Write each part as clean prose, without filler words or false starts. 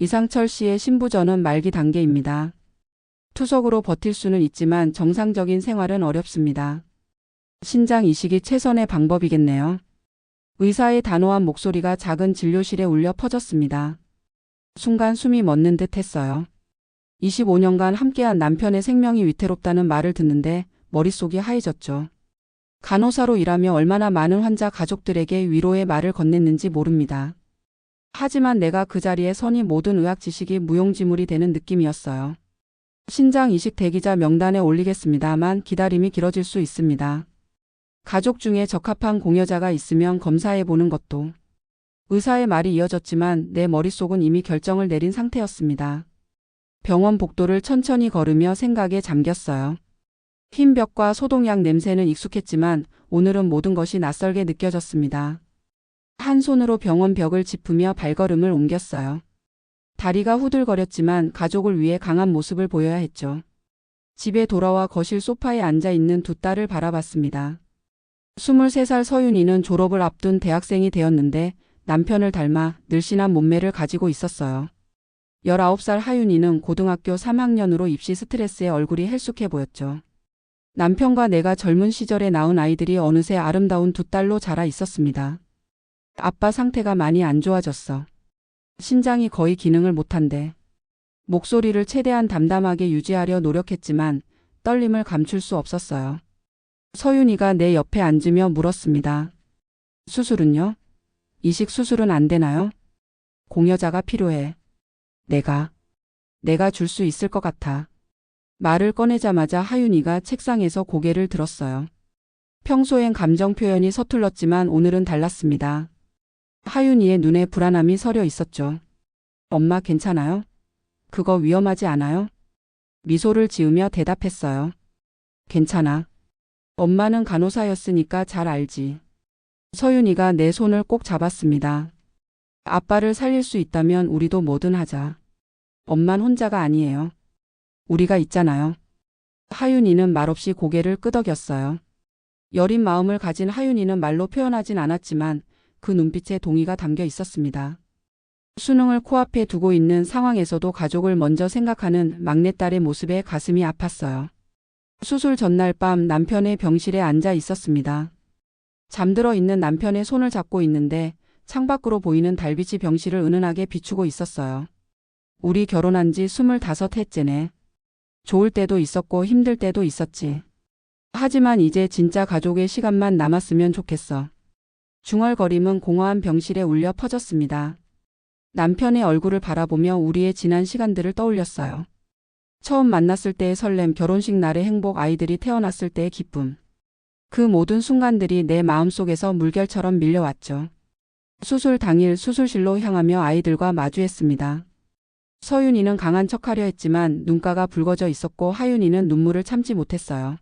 이상철 씨의 신부전은 말기 단계입니다. 투석으로 버틸 수는 있지만 정상적인 생활은 어렵습니다. 신장 이식이 최선의 방법이겠네요. 의사의 단호한 목소리가 작은 진료실에 울려 퍼졌습니다. 순간 숨이 멎는 듯 했어요. 25년간 함께한 남편의 생명이 위태롭다는 말을 듣는데 머릿속이 하얘졌죠. 간호사로 일하며 얼마나 많은 환자 가족들에게 위로의 말을 건넸는지 모릅니다. 하지만 내가 그 자리에 서니 모든 의학 지식이 무용지물이 되는 느낌이었어요. 신장 이식 대기자 명단에 올리겠습니다만 기다림이 길어질 수 있습니다. 가족 중에 적합한 공여자가 있으면 검사해보는 것도. 의사의 말이 이어졌지만 내 머릿속은 이미 결정을 내린 상태였습니다. 병원 복도를 천천히 걸으며 생각에 잠겼어요. 흰 벽과 소독약 냄새는 익숙했지만 오늘은 모든 것이 낯설게 느껴졌습니다. 한 손으로 병원 벽을 짚으며 발걸음을 옮겼어요. 다리가 후들거렸지만 가족을 위해 강한 모습을 보여야 했죠. 집에 돌아와 거실 소파에 앉아있는 두 딸을 바라봤습니다. 23살 서윤이는 졸업을 앞둔 대학생이 되었는데 남편을 닮아 늘씬한 몸매를 가지고 있었어요. 19살 하윤이는 고등학교 3학년으로 입시 스트레스에 얼굴이 헬쑥해 보였죠. 남편과 내가 젊은 시절에 낳은 아이들이 어느새 아름다운 두 딸로 자라 있었습니다. 아빠 상태가 많이 안 좋아졌어. 신장이 거의 기능을 못한대. 목소리를 최대한 담담하게 유지하려 노력했지만 떨림을 감출 수 없었어요. 서윤이가 내 옆에 앉으며 물었습니다. 수술은요? 이식 수술은 안 되나요? 공여자가 필요해. 내가 줄 수 있을 것 같아. 말을 꺼내자마자 하윤이가 책상에서 고개를 들었어요. 평소엔 감정 표현이 서툴렀지만 오늘은 달랐습니다. 하윤이의 눈에 불안함이 서려 있었죠. 엄마 괜찮아요? 그거 위험하지 않아요? 미소를 지으며 대답했어요. 괜찮아. 엄마는 간호사였으니까 잘 알지. 서윤이가 내 손을 꼭 잡았습니다. 아빠를 살릴 수 있다면 우리도 뭐든 하자. 엄만 혼자가 아니에요. 우리가 있잖아요. 하윤이는 말없이 고개를 끄덕였어요. 여린 마음을 가진 하윤이는 말로 표현하진 않았지만 그 눈빛에 동의가 담겨 있었습니다. 수능을 코앞에 두고 있는 상황에서도 가족을 먼저 생각하는 막내딸의 모습에 가슴이 아팠어요. 수술 전날 밤 남편의 병실에 앉아 있었습니다. 잠들어 있는 남편의 손을 잡고 있는데 창밖으로 보이는 달빛이 병실을 은은하게 비추고 있었어요. 우리 결혼한 지 25해째네. 좋을 때도 있었고 힘들 때도 있었지. 하지만 이제 진짜 가족의 시간만 남았으면 좋겠어. 중얼거림은 공허한 병실에 울려 퍼졌습니다. 남편의 얼굴을 바라보며 우리의 지난 시간들을 떠올렸어요. 처음 만났을 때의 설렘, 결혼식 날의 행복, 아이들이 태어났을 때의 기쁨. 그 모든 순간들이 내 마음속에서 물결처럼 밀려왔죠. 수술 당일 수술실로 향하며 아이들과 마주했습니다. 서윤이는 강한 척하려 했지만 눈가가 붉어져 있었고 하윤이는 눈물을 참지 못했어요.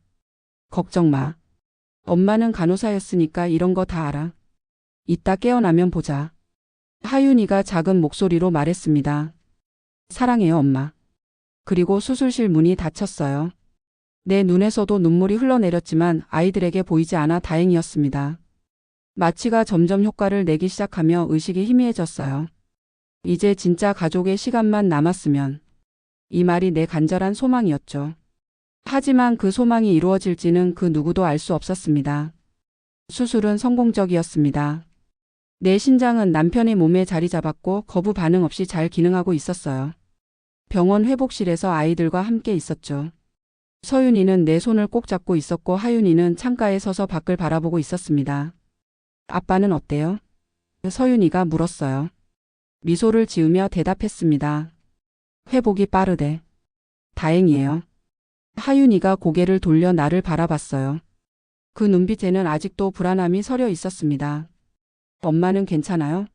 걱정 마. 엄마는 간호사였으니까 이런 거 다 알아. 이따 깨어나면 보자. 하윤이가 작은 목소리로 말했습니다. 사랑해요, 엄마. 그리고 수술실 문이 닫혔어요. 내 눈에서도 눈물이 흘러내렸지만 아이들에게 보이지 않아 다행이었습니다. 마취가 점점 효과를 내기 시작하며 의식이 희미해졌어요. 이제 진짜 가족의 시간만 남았으면. 이 말이 내 간절한 소망이었죠. 하지만 그 소망이 이루어질지는 그 누구도 알 수 없었습니다. 수술은 성공적이었습니다. 내 신장은 남편의 몸에 자리 잡았고 거부 반응 없이 잘 기능하고 있었어요. 병원 회복실에서 아이들과 함께 있었죠. 서윤이는 내 손을 꼭 잡고 있었고 하윤이는 창가에 서서 밖을 바라보고 있었습니다. 아빠는 어때요? 서윤이가 물었어요. 미소를 지으며 대답했습니다. 회복이 빠르대. 다행이에요. 하윤이가 고개를 돌려 나를 바라봤어요. 그 눈빛에는 아직도 불안함이 서려 있었습니다. 엄마는 괜찮아요?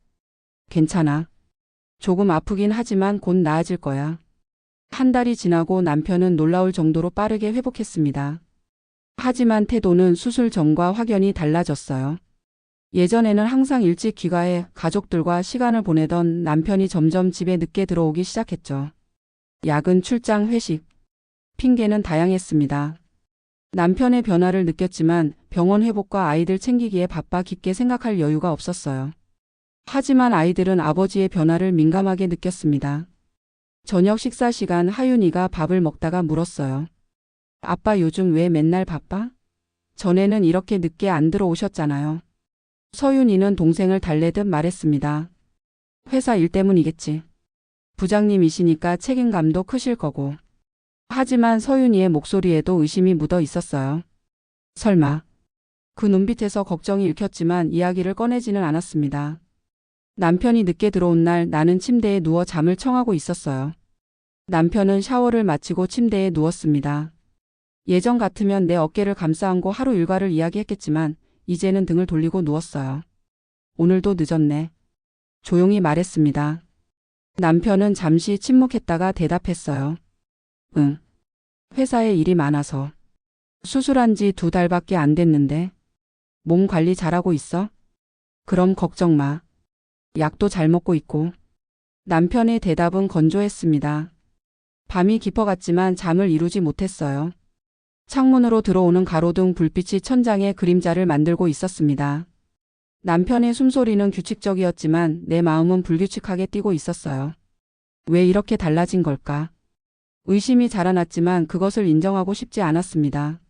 괜찮아. 조금 아프긴 하지만 곧 나아질 거야. 한 달이 지나고 남편은 놀라울 정도로 빠르게 회복했습니다. 하지만 태도는 수술 전과 확연히 달라졌어요. 예전에는 항상 일찍 귀가해 가족들과 시간을 보내던 남편이 점점 집에 늦게 들어오기 시작했죠. 야근, 출장, 회식. 핑계는 다양했습니다. 남편의 변화를 느꼈지만 병원 회복과 아이들 챙기기에 바빠 깊게 생각할 여유가 없었어요. 하지만 아이들은 아버지의 변화를 민감하게 느꼈습니다. 저녁 식사 시간 하윤이가 밥을 먹다가 물었어요. 아빠 요즘 왜 맨날 바빠? 전에는 이렇게 늦게 안 들어오셨잖아요. 서윤이는 동생을 달래듯 말했습니다. 회사 일 때문이겠지. 부장님이시니까 책임감도 크실 거고. 하지만 서윤이의 목소리에도 의심이 묻어 있었어요. 설마. 그 눈빛에서 걱정이 읽혔지만 이야기를 꺼내지는 않았습니다. 남편이 늦게 들어온 날 나는 침대에 누워 잠을 청하고 있었어요. 남편은 샤워를 마치고 침대에 누웠습니다. 예전 같으면 내 어깨를 감싸 안고 하루 일과를 이야기했겠지만 이제는 등을 돌리고 누웠어요. 오늘도 늦었네. 조용히 말했습니다. 남편은 잠시 침묵했다가 대답했어요. 응. 회사에 일이 많아서. 수술한 지 2달밖에 안 됐는데. 몸 관리 잘하고 있어? 그럼 걱정 마. 약도 잘 먹고 있고. 남편의 대답은 건조했습니다. 밤이 깊어갔지만 잠을 이루지 못했어요. 창문으로 들어오는 가로등 불빛이 천장에 그림자를 만들고 있었습니다. 남편의 숨소리는 규칙적이었지만 내 마음은 불규칙하게 뛰고 있었어요. 왜 이렇게 달라진 걸까? 의심이 자라났지만 그것을 인정하고 싶지 않았습니다.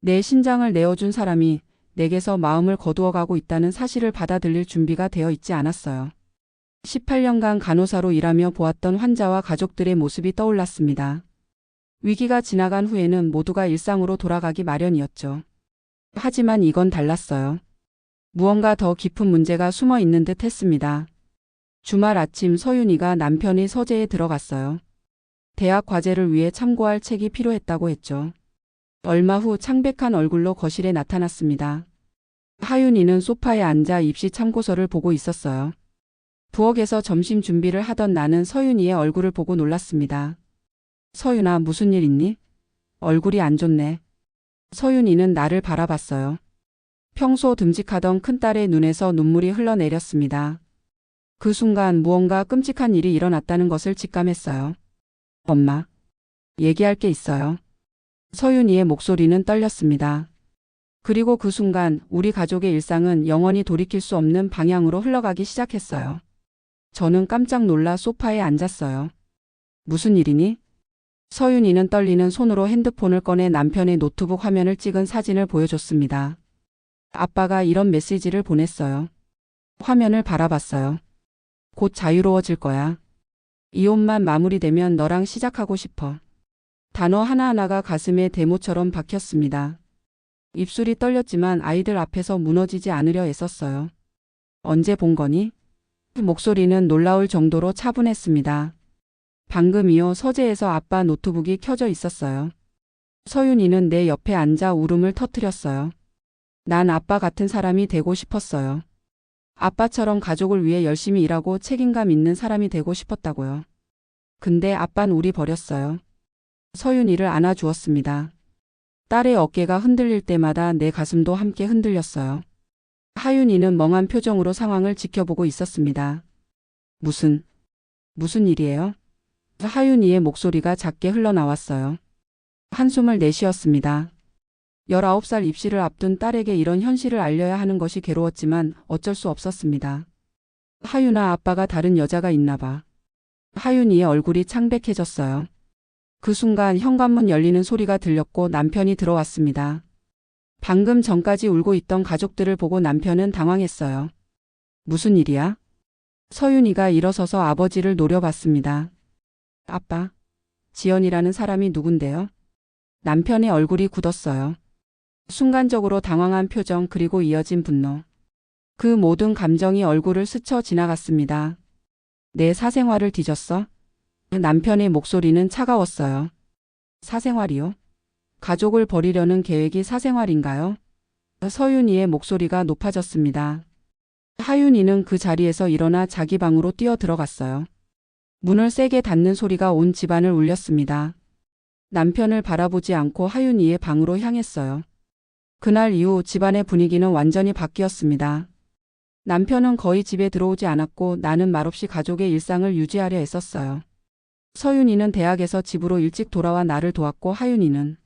내 신장을 내어준 사람이 내게서 마음을 거두어가고 있다는 사실을 받아들일 준비가 되어 있지 않았어요. 18년간 간호사로 일하며 보았던 환자와 가족들의 모습이 떠올랐습니다. 위기가 지나간 후에는 모두가 일상으로 돌아가기 마련이었죠. 하지만 이건 달랐어요. 무언가 더 깊은 문제가 숨어 있는 듯 했습니다. 주말 아침 서윤이가 남편의 서재에 들어갔어요. 대학 과제를 위해 참고할 책이 필요했다고 했죠. 얼마 후 창백한 얼굴로 거실에 나타났습니다. 하윤이는 소파에 앉아 입시 참고서를 보고 있었어요. 부엌에서 점심 준비를 하던 나는 서윤이의 얼굴을 보고 놀랐습니다. 서윤아, 무슨 일 있니? 얼굴이 안 좋네. 서윤이는 나를 바라봤어요. 평소 듬직하던 큰딸의 눈에서 눈물이 흘러내렸습니다. 그 순간 무언가 끔찍한 일이 일어났다는 것을 직감했어요. 엄마, 얘기할 게 있어요. 서윤이의 목소리는 떨렸습니다. 그리고 그 순간 우리 가족의 일상은 영원히 돌이킬 수 없는 방향으로 흘러가기 시작했어요. 저는 깜짝 놀라 소파에 앉았어요. 무슨 일이니? 서윤이는 떨리는 손으로 핸드폰을 꺼내 남편의 노트북 화면을 찍은 사진을 보여줬습니다. 아빠가 이런 메시지를 보냈어요. 화면을 바라봤어요. 곧 자유로워질 거야. 이혼만 마무리되면 너랑 시작하고 싶어. 단어 하나하나가 가슴에 대모처럼 박혔습니다. 입술이 떨렸지만 아이들 앞에서 무너지지 않으려 애썼어요. 언제 본 거니? 목소리는 놀라울 정도로 차분했습니다. 방금이요. 서재에서 아빠 노트북이 켜져 있었어요. 서윤이는 내 옆에 앉아 울음을 터뜨렸어요. 난 아빠 같은 사람이 되고 싶었어요. 아빠처럼 가족을 위해 열심히 일하고 책임감 있는 사람이 되고 싶었다고요. 근데 아빤 우리 버렸어요. 서윤이를 안아주었습니다. 딸의 어깨가 흔들릴 때마다 내 가슴도 함께 흔들렸어요. 하윤이는 멍한 표정으로 상황을 지켜보고 있었습니다. 무슨 일이에요? 하윤이의 목소리가 작게 흘러나왔어요. 한숨을 내쉬었습니다. 19살 입시를 앞둔 딸에게 이런 현실을 알려야 하는 것이 괴로웠지만 어쩔 수 없었습니다. 하윤아, 아빠가 다른 여자가 있나 봐. 하윤이의 얼굴이 창백해졌어요. 그 순간 현관문 열리는 소리가 들렸고 남편이 들어왔습니다. 방금 전까지 울고 있던 가족들을 보고 남편은 당황했어요. 무슨 일이야? 서윤이가 일어서서 아버지를 노려봤습니다. 아빠, 지연이라는 사람이 누군데요? 남편의 얼굴이 굳었어요. 순간적으로 당황한 표정 그리고 이어진 분노. 그 모든 감정이 얼굴을 스쳐 지나갔습니다. 내 사생활을 뒤졌어? 남편의 목소리는 차가웠어요. 사생활이요? 가족을 버리려는 계획이 사생활인가요? 서윤이의 목소리가 높아졌습니다. 하윤이는 그 자리에서 일어나 자기 방으로 뛰어 들어갔어요. 문을 세게 닫는 소리가 온 집안을 울렸습니다. 남편을 바라보지 않고 하윤이의 방으로 향했어요. 그날 이후 집안의 분위기는 완전히 바뀌었습니다. 남편은 거의 집에 들어오지 않았고 나는 말없이 가족의 일상을 유지하려 애썼어요. 서윤이는 대학에서 집으로 일찍 돌아와 나를 도왔고 하윤이는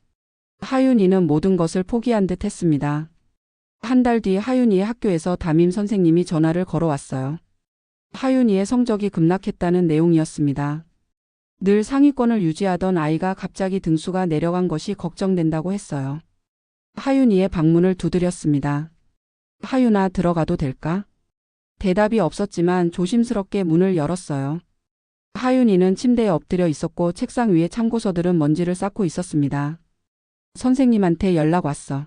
모든 것을 포기한 듯 했습니다. 한 달 뒤 하윤이의 학교에서 담임 선생님이 전화를 걸어왔어요. 하윤이의 성적이 급락했다는 내용이었습니다. 늘 상위권을 유지하던 아이가 갑자기 등수가 내려간 것이 걱정된다고 했어요. 하윤이의 방문을 두드렸습니다. 하윤아, 들어가도 될까? 대답이 없었지만 조심스럽게 문을 열었어요. 하윤이는 침대에 엎드려 있었고 책상 위에 참고서들은 먼지를 쌓고 있었습니다. 선생님한테 연락 왔어.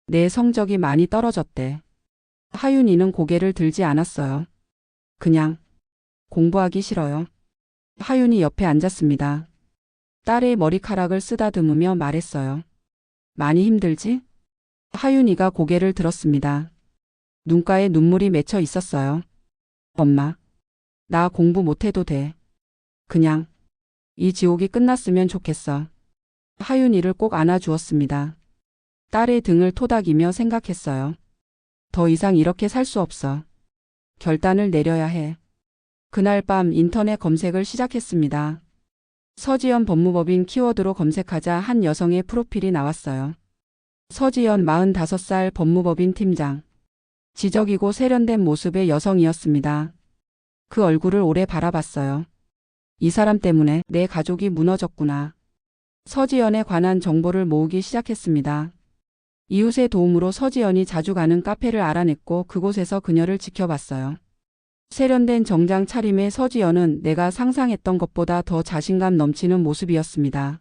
내 성적이 많이 떨어졌대. 하윤이는 고개를 들지 않았어요. 그냥 공부하기 싫어요. 하윤이 옆에 앉았습니다. 딸의 머리카락을 쓰다듬으며 말했어요. 많이 힘들지? 하윤이가 고개를 들었습니다. 눈가에 눈물이 맺혀 있었어요. 엄마, 나 공부 못해도 돼. 그냥 이 지옥이 끝났으면 좋겠어. 하윤이를 꼭 안아주었습니다. 딸의 등을 토닥이며 생각했어요. 더 이상 이렇게 살 수 없어. 결단을 내려야 해. 그날 밤 인터넷 검색을 시작했습니다. 서지연 법무법인 키워드로 검색하자 한 여성의 프로필이 나왔어요. 서지연 45살 법무법인 팀장. 지적이고 세련된 모습의 여성이었습니다. 그 얼굴을 오래 바라봤어요. 이 사람 때문에 내 가족이 무너졌구나. 서지연에 관한 정보를 모으기 시작했습니다. 이웃의 도움으로 서지연이 자주 가는 카페를 알아냈고 그곳에서 그녀를 지켜봤어요. 세련된 정장 차림의 서지연은 내가 상상했던 것보다 더 자신감 넘치는 모습이었습니다.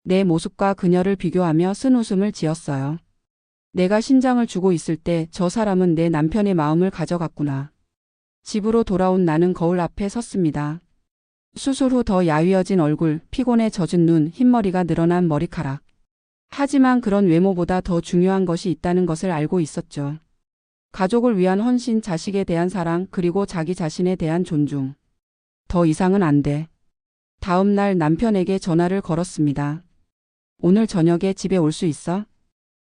내 모습과 그녀를 비교하며 쓴웃음을 지었어요. 내가 신장을 주고 있을 때 저 사람은 내 남편의 마음을 가져갔구나. 집으로 돌아온 나는 거울 앞에 섰습니다. 수술 후 더 야위어진 얼굴, 피곤에 젖은 눈, 흰머리가 늘어난 머리카락. 하지만 그런 외모보다 더 중요한 것이 있다는 것을 알고 있었죠. 가족을 위한 헌신, 자식에 대한 사랑, 그리고 자기 자신에 대한 존중. 더 이상은 안 돼. 다음 날 남편에게 전화를 걸었습니다. 오늘 저녁에 집에 올 수 있어?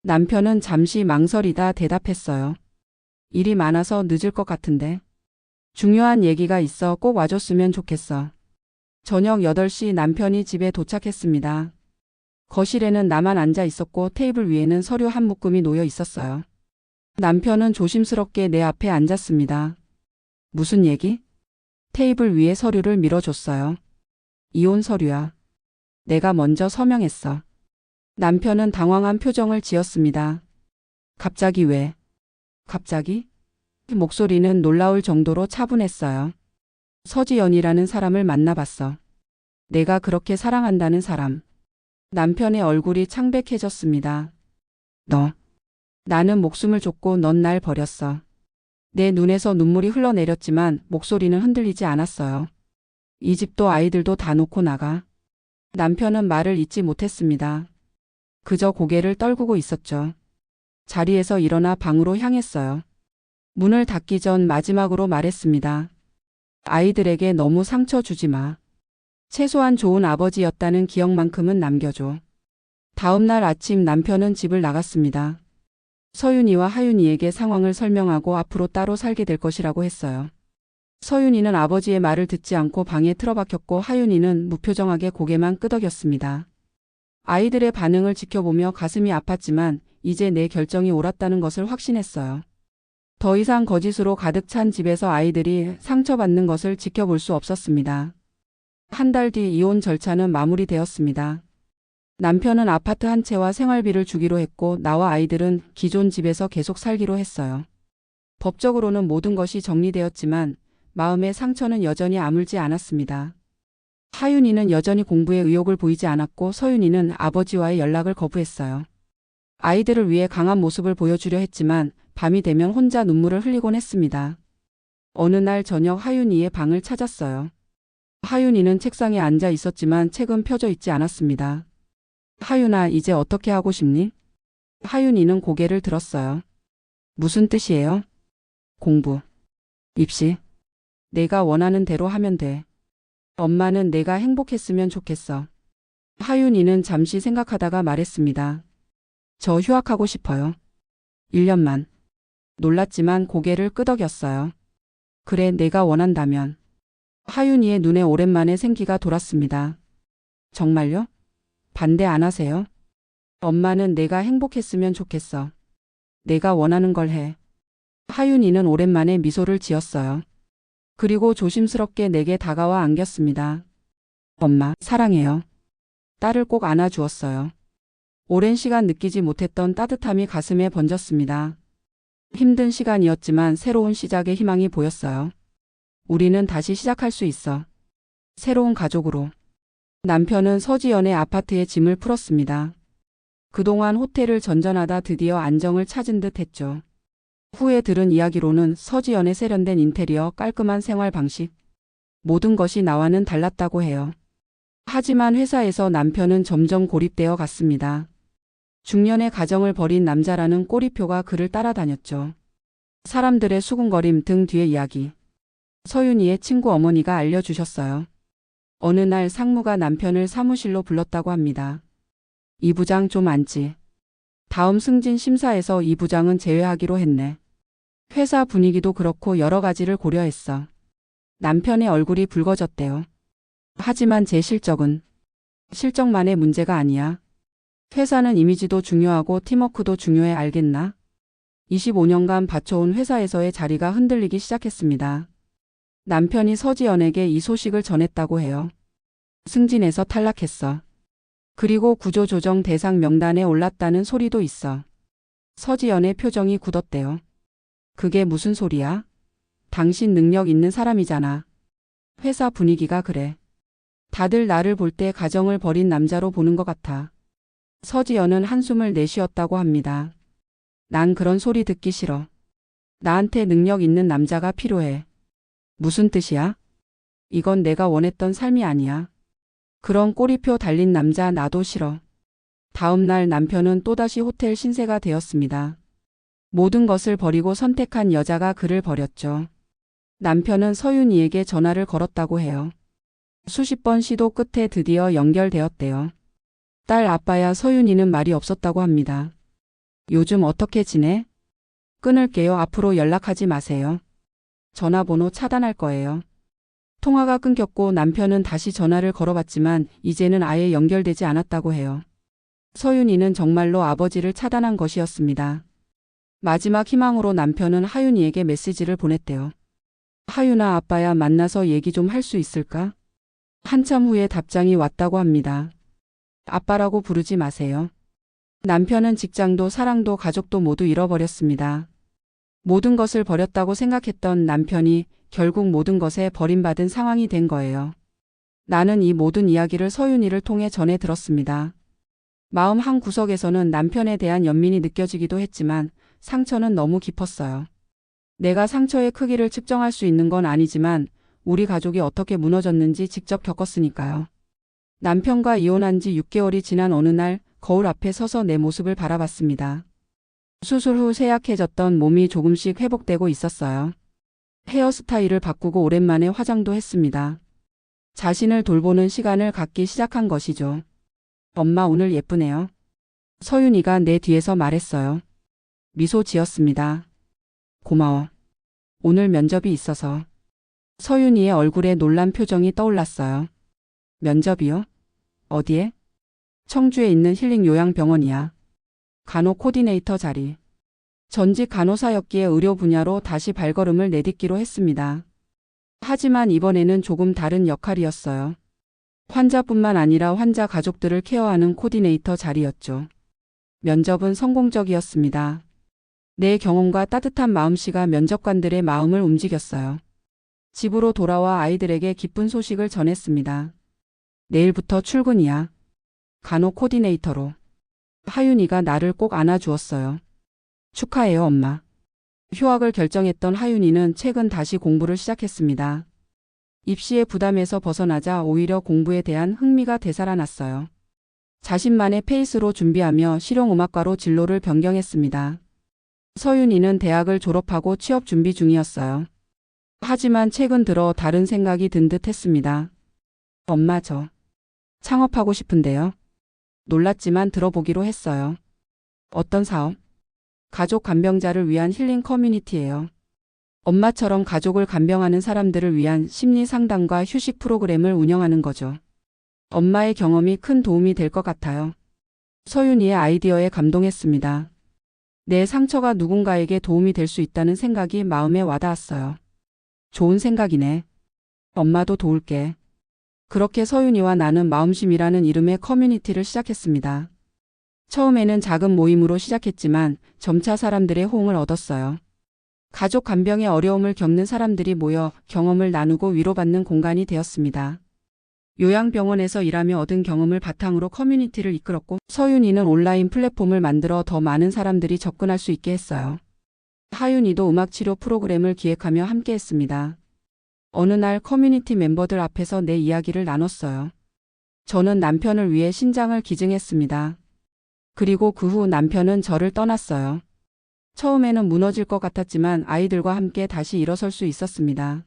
남편은 잠시 망설이다 대답했어요. 일이 많아서 늦을 것 같은데. 중요한 얘기가 있어 꼭 와줬으면 좋겠어. 저녁 8시 남편이 집에 도착했습니다. 거실에는 나만 앉아 있었고 테이블 위에는 서류 한 묶음이 놓여 있었어요. 남편은 조심스럽게 내 앞에 앉았습니다. 무슨 얘기? 테이블 위에 서류를 밀어줬어요. 이혼 서류야. 내가 먼저 서명했어. 남편은 당황한 표정을 지었습니다. 갑자기 왜? 갑자기? 목소리는 놀라울 정도로 차분했어요. 서지연이라는 사람을 만나봤어. 내가 그렇게 사랑한다는 사람. 남편의 얼굴이 창백해졌습니다. 너. 나는 목숨을 줬고 넌 날 버렸어. 내 눈에서 눈물이 흘러내렸지만 목소리는 흔들리지 않았어요. 이 집도 아이들도 다 놓고 나가. 남편은 말을 잇지 못했습니다. 그저 고개를 떨구고 있었죠. 자리에서 일어나 방으로 향했어요. 문을 닫기 전 마지막으로 말했습니다. 아이들에게 너무 상처 주지 마. 최소한 좋은 아버지였다는 기억만큼은 남겨줘. 다음 날 아침 남편은 집을 나갔습니다. 서윤이와 하윤이에게 상황을 설명하고 앞으로 따로 살게 될 것이라고 했어요. 서윤이는 아버지의 말을 듣지 않고 방에 틀어박혔고 하윤이는 무표정하게 고개만 끄덕였습니다. 아이들의 반응을 지켜보며 가슴이 아팠지만 이제 내 결정이 옳았다는 것을 확신했어요. 더 이상 거짓으로 가득 찬 집에서 아이들이 상처받는 것을 지켜볼 수 없었습니다. 한 달 뒤 이혼 절차는 마무리되었습니다. 남편은 아파트 한 채와 생활비를 주기로 했고 나와 아이들은 기존 집에서 계속 살기로 했어요. 법적으로는 모든 것이 정리되었지만 마음의 상처는 여전히 아물지 않았습니다. 하윤이는 여전히 공부에 의욕을 보이지 않았고 서윤이는 아버지와의 연락을 거부했어요. 아이들을 위해 강한 모습을 보여주려 했지만 밤이 되면 혼자 눈물을 흘리곤 했습니다. 어느 날 저녁 하윤이의 방을 찾았어요. 하윤이는 책상에 앉아 있었지만 책은 펴져 있지 않았습니다. 하윤아, 이제 어떻게 하고 싶니? 하윤이는 고개를 들었어요. 무슨 뜻이에요? 공부. 입시. 내가 원하는 대로 하면 돼. 엄마는 내가 행복했으면 좋겠어. 하윤이는 잠시 생각하다가 말했습니다. 저 휴학하고 싶어요. 1년만. 놀랐지만 고개를 끄덕였어요. 그래, 내가 원한다면. 하윤이의 눈에 오랜만에 생기가 돌았습니다. 정말요? 반대 안 하세요? 엄마는 내가 행복했으면 좋겠어. 내가 원하는 걸 해. 하윤이는 오랜만에 미소를 지었어요. 그리고 조심스럽게 내게 다가와 안겼습니다. 엄마, 사랑해요. 딸을 꼭 안아주었어요. 오랜 시간 느끼지 못했던 따뜻함이 가슴에 번졌습니다. 힘든 시간이었지만 새로운 시작의 희망이 보였어요. 우리는 다시 시작할 수 있어. 새로운 가족으로. 남편은 서지연의 아파트에 짐을 풀었습니다. 그동안 호텔을 전전하다 드디어 안정을 찾은 듯 했죠. 후에 들은 이야기로는 서지연의 세련된 인테리어, 깔끔한 생활 방식, 모든 것이 나와는 달랐다고 해요. 하지만 회사에서 남편은 점점 고립되어 갔습니다. 중년의 가정을 벌인 남자라는 꼬리표가 그를 따라다녔죠. 사람들의 수군거림 등 뒤의 이야기. 서윤이의 친구 어머니가 알려주셨어요. 어느 날 상무가 남편을 사무실로 불렀다고 합니다. 이 부장 좀 앉지. 다음 승진 심사에서 이 부장은 제외하기로 했네. 회사 분위기도 그렇고 여러 가지를 고려했어. 남편의 얼굴이 붉어졌대요. 하지만 제 실적만의 문제가 아니야. 회사는 이미지도 중요하고 팀워크도 중요해, 알겠나? 25년간 받쳐온 회사에서의 자리가 흔들리기 시작했습니다. 남편이 서지연에게 이 소식을 전했다고 해요. 승진에서 탈락했어. 그리고 구조조정 대상 명단에 올랐다는 소리도 있어. 서지연의 표정이 굳었대요. 그게 무슨 소리야? 당신 능력 있는 사람이잖아. 회사 분위기가 그래. 다들 나를 볼 때 가정을 버린 남자로 보는 것 같아. 서지연은 한숨을 내쉬었다고 합니다. 난 그런 소리 듣기 싫어. 나한테 능력 있는 남자가 필요해. 무슨 뜻이야? 이건 내가 원했던 삶이 아니야. 그런 꼬리표 달린 남자 나도 싫어. 다음 날 남편은 또다시 호텔 신세가 되었습니다. 모든 것을 버리고 선택한 여자가 그를 버렸죠. 남편은 서윤이에게 전화를 걸었다고 해요. 수십 번 시도 끝에 드디어 연결되었대요. 딸 아빠야. 서윤이는 말이 없었다고 합니다. 요즘 어떻게 지내? 끊을게요. 앞으로 연락하지 마세요. 전화번호 차단할 거예요. 통화가 끊겼고 남편은 다시 전화를 걸어봤지만 이제는 아예 연결되지 않았다고 해요. 서윤이는 정말로 아버지를 차단한 것이었습니다. 마지막 희망으로 남편은 하윤이에게 메시지를 보냈대요. 하윤아, 아빠야, 만나서 얘기 좀 할 수 있을까? 한참 후에 답장이 왔다고 합니다. 아빠라고 부르지 마세요. 남편은 직장도 사랑도 가족도 모두 잃어버렸습니다. 모든 것을 버렸다고 생각했던 남편이 결국 모든 것에 버림받은 상황이 된 거예요. 나는 이 모든 이야기를 서윤이를 통해 전해 들었습니다. 마음 한 구석에서는 남편에 대한 연민이 느껴지기도 했지만 상처는 너무 깊었어요. 내가 상처의 크기를 측정할 수 있는 건 아니지만 우리 가족이 어떻게 무너졌는지 직접 겪었으니까요. 남편과 이혼한 지 6개월이 지난 어느 날 거울 앞에 서서 내 모습을 바라봤습니다. 수술 후 쇠약해졌던 몸이 조금씩 회복되고 있었어요. 헤어스타일을 바꾸고 오랜만에 화장도 했습니다. 자신을 돌보는 시간을 갖기 시작한 것이죠. 엄마, 오늘 예쁘네요. 서윤이가 내 뒤에서 말했어요. 미소 지었습니다. 고마워. 오늘 면접이 있어서. 서윤이의 얼굴에 놀란 표정이 떠올랐어요. 면접이요? 어디에? 청주에 있는 힐링 요양병원이야. 간호 코디네이터 자리. 전직 간호사였기에 의료 분야로 다시 발걸음을 내딛기로 했습니다. 하지만 이번에는 조금 다른 역할이었어요. 환자뿐만 아니라 환자 가족들을 케어하는 코디네이터 자리였죠. 면접은 성공적이었습니다. 내 경험과 따뜻한 마음씨가 면접관들의 마음을 움직였어요. 집으로 돌아와 아이들에게 기쁜 소식을 전했습니다. 내일부터 출근이야. 간호 코디네이터로. 하윤이가 나를 꼭 안아주었어요. 축하해요, 엄마. 휴학을 결정했던 하윤이는 최근 다시 공부를 시작했습니다. 입시의 부담에서 벗어나자 오히려 공부에 대한 흥미가 되살아났어요. 자신만의 페이스로 준비하며 실용음악과로 진로를 변경했습니다. 서윤이는 대학을 졸업하고 취업 준비 중이었어요. 하지만 최근 들어 다른 생각이 든 듯 했습니다. 엄마, 저 창업하고 싶은데요. 놀랐지만 들어보기로 했어요. 어떤 사업? 가족 간병자를 위한 힐링 커뮤니티예요. 엄마처럼 가족을 간병하는 사람들을 위한 심리 상담과 휴식 프로그램을 운영하는 거죠. 엄마의 경험이 큰 도움이 될 것 같아요. 서윤이의 아이디어에 감동했습니다. 내 상처가 누군가에게 도움이 될 수 있다는 생각이 마음에 와닿았어요. 좋은 생각이네. 엄마도 도울게. 그렇게 서윤이와 나는 마음심이라는 이름의 커뮤니티를 시작했습니다. 처음에는 작은 모임으로 시작했지만 점차 사람들의 호응을 얻었어요. 가족 간병의 어려움을 겪는 사람들이 모여 경험을 나누고 위로받는 공간이 되었습니다. 요양병원에서 일하며 얻은 경험을 바탕으로 커뮤니티를 이끌었고, 서윤이는 온라인 플랫폼을 만들어 더 많은 사람들이 접근할 수 있게 했어요. 하윤이도 음악치료 프로그램을 기획하며 함께했습니다. 어느 날 커뮤니티 멤버들 앞에서 내 이야기를 나눴어요. 저는 남편을 위해 신장을 기증했습니다. 그리고 그 후 남편은 저를 떠났어요. 처음에는 무너질 것 같았지만 아이들과 함께 다시 일어설 수 있었습니다.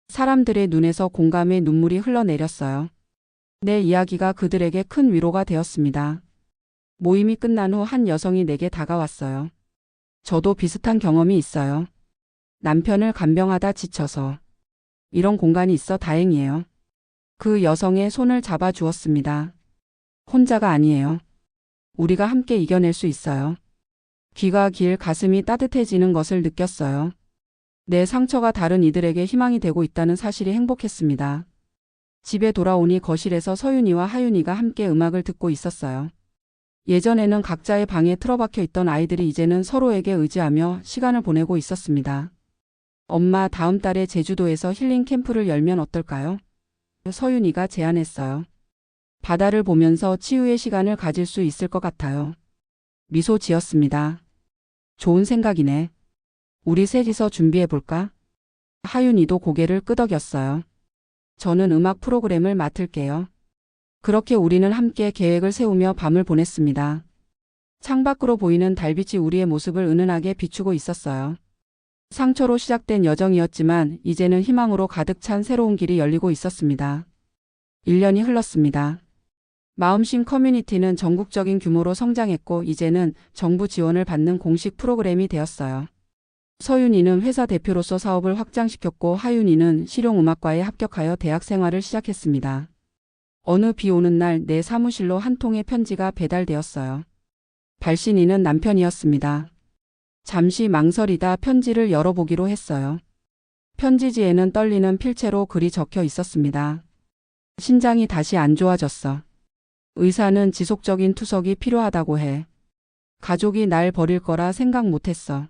사람들의 눈에서 공감의 눈물이 흘러내렸어요. 내 이야기가 그들에게 큰 위로가 되었습니다. 모임이 끝난 후 한 여성이 내게 다가왔어요. 저도 비슷한 경험이 있어요. 남편을 간병하다 지쳐서. 이런 공간이 있어 다행이에요. 그 여성의 손을 잡아 주었습니다. 혼자가 아니에요. 우리가 함께 이겨낼 수 있어요. 귀가 길 가슴이 따뜻해지는 것을 느꼈어요. 내 상처가 다른 이들에게 희망이 되고 있다는 사실이 행복했습니다. 집에 돌아오니 거실에서 서윤이와 하윤이가 함께 음악을 듣고 있었어요. 예전에는 각자의 방에 틀어박혀 있던 아이들이 이제는 서로에게 의지하며 시간을 보내고 있었습니다. 엄마, 다음 달에 제주도에서 힐링 캠프를 열면 어떨까요? 서윤이가 제안했어요. 바다를 보면서 치유의 시간을 가질 수 있을 것 같아요. 미소 지었습니다. 좋은 생각이네. 우리 셋이서 준비해볼까? 하윤이도 고개를 끄덕였어요. 저는 음악 프로그램을 맡을게요. 그렇게 우리는 함께 계획을 세우며 밤을 보냈습니다. 창밖으로 보이는 달빛이 우리의 모습을 은은하게 비추고 있었어요. 상처로 시작된 여정이었지만 이제는 희망으로 가득 찬 새로운 길이 열리고 있었습니다. 1년이 흘렀습니다. 마음심 커뮤니티는 전국적인 규모로 성장했고 이제는 정부 지원을 받는 공식 프로그램이 되었어요. 서윤이는 회사 대표로서 사업을 확장시켰고 하윤이는 실용음악과에 합격하여 대학 생활을 시작했습니다. 어느 비 오는 날 내 사무실로 한 통의 편지가 배달되었어요. 발신인은 남편이었습니다. 잠시 망설이다 편지를 열어보기로 했어요. 편지지에는 떨리는 필체로 글이 적혀 있었습니다. 신장이 다시 안 좋아졌어. 의사는 지속적인 투석이 필요하다고 해. 가족이 날 버릴 거라 생각 못했어.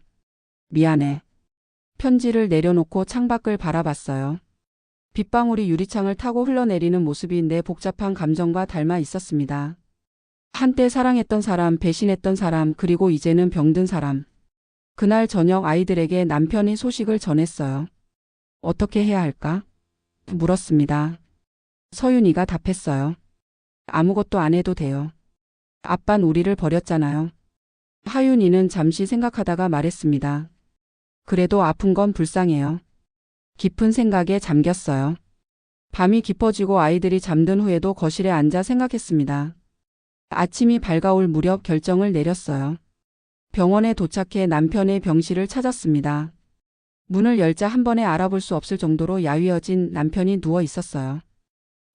미안해. 편지를 내려놓고 창밖을 바라봤어요. 빗방울이 유리창을 타고 흘러내리는 모습이 내 복잡한 감정과 닮아 있었습니다. 한때 사랑했던 사람, 배신했던 사람, 그리고 이제는 병든 사람. 그날 저녁 아이들에게 남편이 소식을 전했어요. 어떻게 해야 할까? 물었습니다. 서윤이가 답했어요. 아무것도 안 해도 돼요. 아빤 우리를 버렸잖아요. 하윤이는 잠시 생각하다가 말했습니다. 그래도 아픈 건 불쌍해요. 깊은 생각에 잠겼어요. 밤이 깊어지고 아이들이 잠든 후에도 거실에 앉아 생각했습니다. 아침이 밝아올 무렵 결정을 내렸어요. 병원에 도착해 남편의 병실을 찾았습니다. 문을 열자 한 번에 알아볼 수 없을 정도로 야위어진 남편이 누워 있었어요.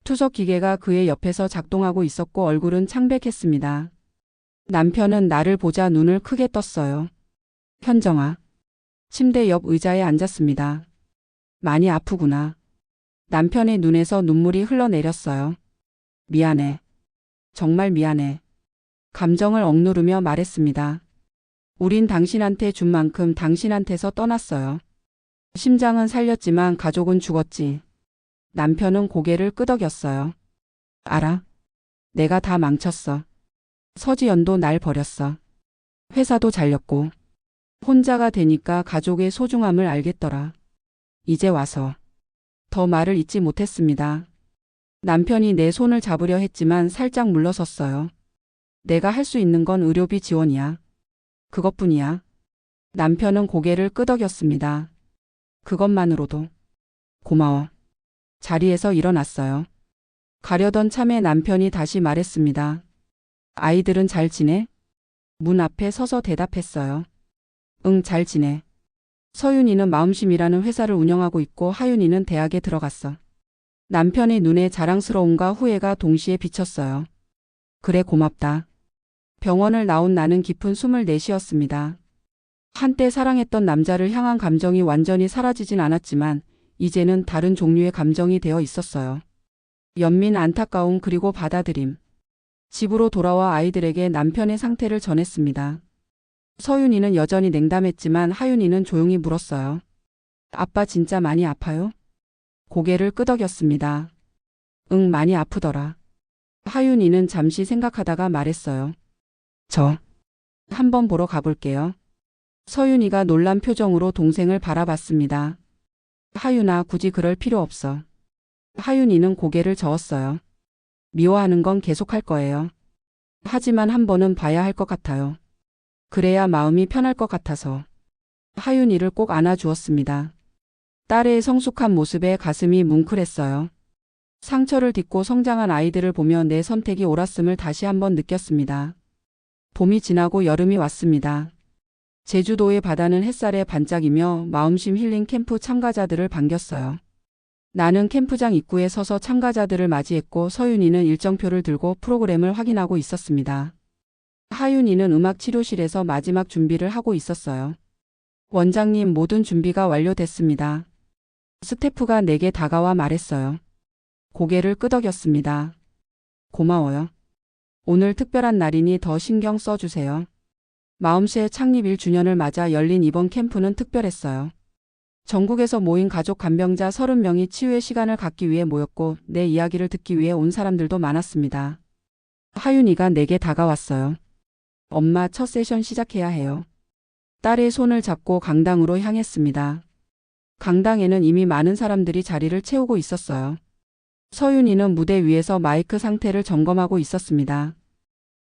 투석 기계가 그의 옆에서 작동하고 있었고 얼굴은 창백했습니다. 남편은 나를 보자 눈을 크게 떴어요. 현정아. 침대 옆 의자에 앉았습니다. 많이 아프구나. 남편의 눈에서 눈물이 흘러내렸어요. 미안해. 정말 미안해. 감정을 억누르며 말했습니다. 우린 당신한테 준 만큼 당신한테서 떠났어요. 심장은 살렸지만 가족은 죽었지. 남편은 고개를 끄덕였어요. 알아. 내가 다 망쳤어. 서지연도 날 버렸어. 회사도 잘렸고. 혼자가 되니까 가족의 소중함을 알겠더라. 이제 와서. 더 말을 잇지 못했습니다. 남편이 내 손을 잡으려 했지만 살짝 물러섰어요. 내가 할 수 있는 건 의료비 지원이야. 그것뿐이야. 남편은 고개를 끄덕였습니다. 그것만으로도. 고마워. 자리에서 일어났어요. 가려던 참에 남편이 다시 말했습니다. 아이들은 잘 지내? 문 앞에 서서 대답했어요. 응, 잘 지내. 서윤이는 마음심이라는 회사를 운영하고 있고 하윤이는 대학에 들어갔어. 남편의 눈에 자랑스러움과 후회가 동시에 비쳤어요. 그래, 고맙다. 병원을 나온 나는 깊은 숨을 내쉬었습니다. 한때 사랑했던 남자를 향한 감정이 완전히 사라지진 않았지만 이제는 다른 종류의 감정이 되어 있었어요. 연민 안타까움 그리고 받아들임. 집으로 돌아와 아이들에게 남편의 상태를 전했습니다. 서윤이는 여전히 냉담했지만 하윤이는 조용히 물었어요. 아빠 진짜 많이 아파요? 고개를 끄덕였습니다. 응, 많이 아프더라. 하윤이는 잠시 생각하다가 말했어요. 저 한번 보러 가볼게요. 서윤이가 놀란 표정으로 동생을 바라봤습니다. 하윤아, 굳이 그럴 필요 없어. 하윤이는 고개를 저었어요. 미워하는 건 계속할 거예요. 하지만 한 번은 봐야 할 것 같아요. 그래야 마음이 편할 것 같아서. 하윤이를 꼭 안아주었습니다. 딸의 성숙한 모습에 가슴이 뭉클했어요. 상처를 딛고 성장한 아이들을 보며 내 선택이 옳았음을 다시 한번 느꼈습니다. 봄이 지나고 여름이 왔습니다. 제주도의 바다는 햇살에 반짝이며 마음심 힐링 캠프 참가자들을 반겼어요. 나는 캠프장 입구에 서서 참가자들을 맞이했고 서윤이는 일정표를 들고 프로그램을 확인하고 있었습니다. 하윤이는 음악 치료실에서 마지막 준비를 하고 있었어요. 원장님, 모든 준비가 완료됐습니다. 스태프가 내게 다가와 말했어요. 고개를 끄덕였습니다. 고마워요. 오늘 특별한 날이니 더 신경 써주세요. 마음씨의 창립 1주년을 맞아 열린 이번 캠프는 특별했어요. 전국에서 모인 가족 간병자 30명이 치유의 시간을 갖기 위해 모였고 내 이야기를 듣기 위해 온 사람들도 많았습니다. 하윤이가 내게 다가왔어요. 엄마, 첫 세션 시작해야 해요. 딸의 손을 잡고 강당으로 향했습니다. 강당에는 이미 많은 사람들이 자리를 채우고 있었어요. 서윤이는 무대 위에서 마이크 상태를 점검하고 있었습니다.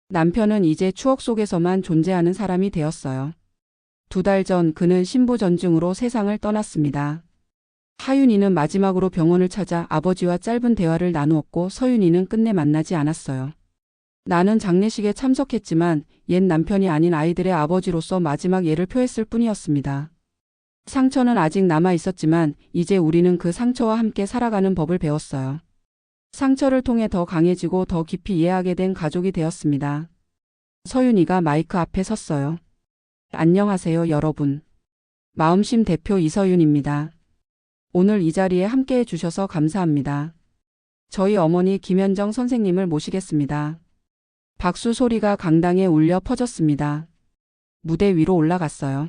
남편은 이제 추억 속에서만 존재하는 사람이 되었어요. 2달 전 그는 신부전증으로 세상을 떠났습니다. 하윤이는 마지막으로 병원을 찾아 아버지와 짧은 대화를 나누었고 서윤이는 끝내 만나지 않았어요. 나는 장례식에 참석했지만 옛 남편이 아닌 아이들의 아버지로서 마지막 예를 표했을 뿐이었습니다. 상처는 아직 남아 있었지만 이제 우리는 그 상처와 함께 살아가는 법을 배웠어요. 상처를 통해 더 강해지고 더 깊이 이해하게 된 가족이 되었습니다. 서윤이가 마이크 앞에 섰어요. 안녕하세요, 여러분. 마음심 대표 이서윤입니다. 오늘 이 자리에 함께해 주셔서 감사합니다. 저희 어머니 김현정 선생님을 모시겠습니다. 박수 소리가 강당에 울려 퍼졌습니다. 무대 위로 올라갔어요.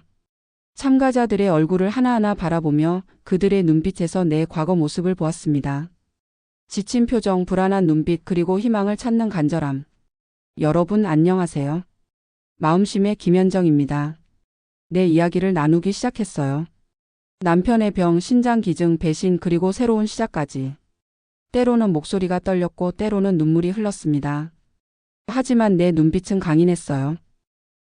참가자들의 얼굴을 하나하나 바라보며 그들의 눈빛에서 내 과거 모습을 보았습니다. 지친 표정, 불안한 눈빛, 그리고 희망을 찾는 간절함. 여러분 안녕하세요. 마음심의 김현정입니다. 내 이야기를 나누기 시작했어요. 남편의 병, 신장 기증, 배신, 그리고 새로운 시작까지. 때로는 목소리가 떨렸고 때로는 눈물이 흘렀습니다. 하지만 내 눈빛은 강인했어요.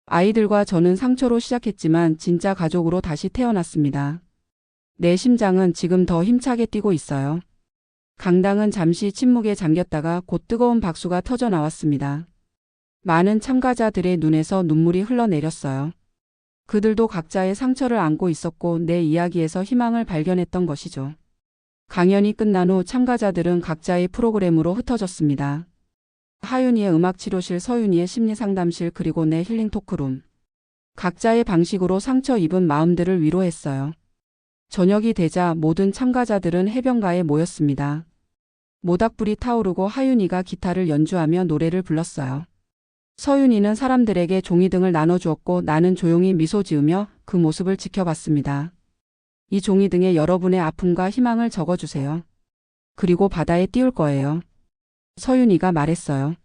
아이들과 저는 상처로 시작했지만 진짜 가족으로 다시 태어났습니다. 내 심장은 지금 더 힘차게 뛰고 있어요. 강당은 잠시 침묵에 잠겼다가 곧 뜨거운 박수가 터져 나왔습니다. 많은 참가자들의 눈에서 눈물이 흘러내렸어요. 그들도 각자의 상처를 안고 있었고 내 이야기에서 희망을 발견했던 것이죠. 강연이 끝난 후 참가자들은 각자의 프로그램으로 흩어졌습니다. 하윤이의 음악치료실, 서윤이의 심리상담실, 그리고 내 힐링 토크룸. 각자의 방식으로 상처 입은 마음들을 위로했어요. 저녁이 되자 모든 참가자들은 해변가에 모였습니다. 모닥불이 타오르고 하윤이가 기타를 연주하며 노래를 불렀어요. 서윤이는 사람들에게 종이등을 나눠주었고 나는 조용히 미소 지으며 그 모습을 지켜봤습니다. 이 종이등에 여러분의 아픔과 희망을 적어주세요. 그리고 바다에 띄울 거예요. 서윤이가 말했어요.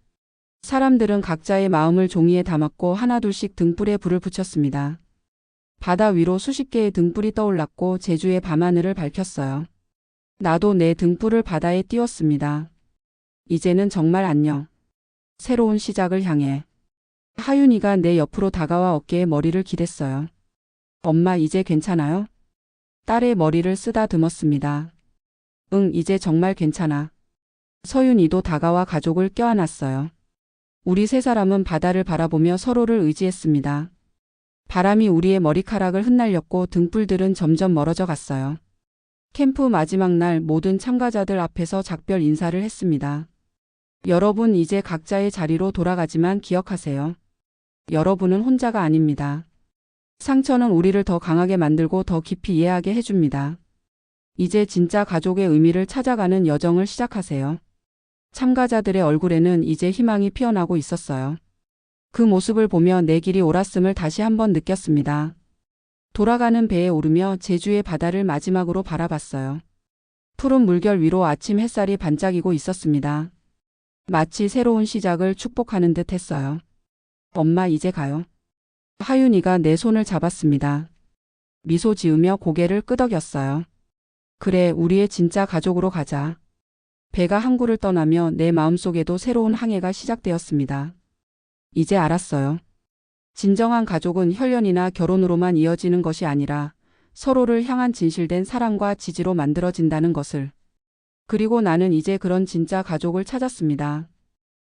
사람들은 각자의 마음을 종이에 담았고 하나둘씩 등불에 불을 붙였습니다. 바다 위로 수십 개의 등불이 떠올랐고 제주의 밤하늘을 밝혔어요. 나도 내 등불을 바다에 띄웠습니다. 이제는 정말 안녕. 새로운 시작을 향해. 하윤이가 내 옆으로 다가와 어깨에 머리를 기댔어요. 엄마, 이제 괜찮아요? 딸의 머리를 쓰다듬었습니다. 응, 이제 정말 괜찮아. 서윤이도 다가와 가족을 껴안았어요. 우리 세 사람은 바다를 바라보며 서로를 의지했습니다. 바람이 우리의 머리카락을 흩날렸고 등불들은 점점 멀어져 갔어요. 캠프 마지막 날 모든 참가자들 앞에서 작별 인사를 했습니다. 여러분, 이제 각자의 자리로 돌아가지만 기억하세요. 여러분은 혼자가 아닙니다. 상처는 우리를 더 강하게 만들고 더 깊이 이해하게 해줍니다. 이제 진짜 가족의 의미를 찾아가는 여정을 시작하세요. 참가자들의 얼굴에는 이제 희망이 피어나고 있었어요. 그 모습을 보며 내 길이 옳았음을 다시 한번 느꼈습니다. 돌아가는 배에 오르며 제주의 바다를 마지막으로 바라봤어요. 푸른 물결 위로 아침 햇살이 반짝이고 있었습니다. 마치 새로운 시작을 축복하는 듯 했어요. 엄마 이제 가요. 하윤이가 내 손을 잡았습니다. 미소 지으며 고개를 끄덕였어요. 그래, 우리의 진짜 가족으로 가자. 배가 항구를 떠나며 내 마음속에도 새로운 항해가 시작되었습니다. 이제 알았어요. 진정한 가족은 혈연이나 결혼으로만 이어지는 것이 아니라 서로를 향한 진실된 사랑과 지지로 만들어진다는 것을. 그리고 나는 이제 그런 진짜 가족을 찾았습니다.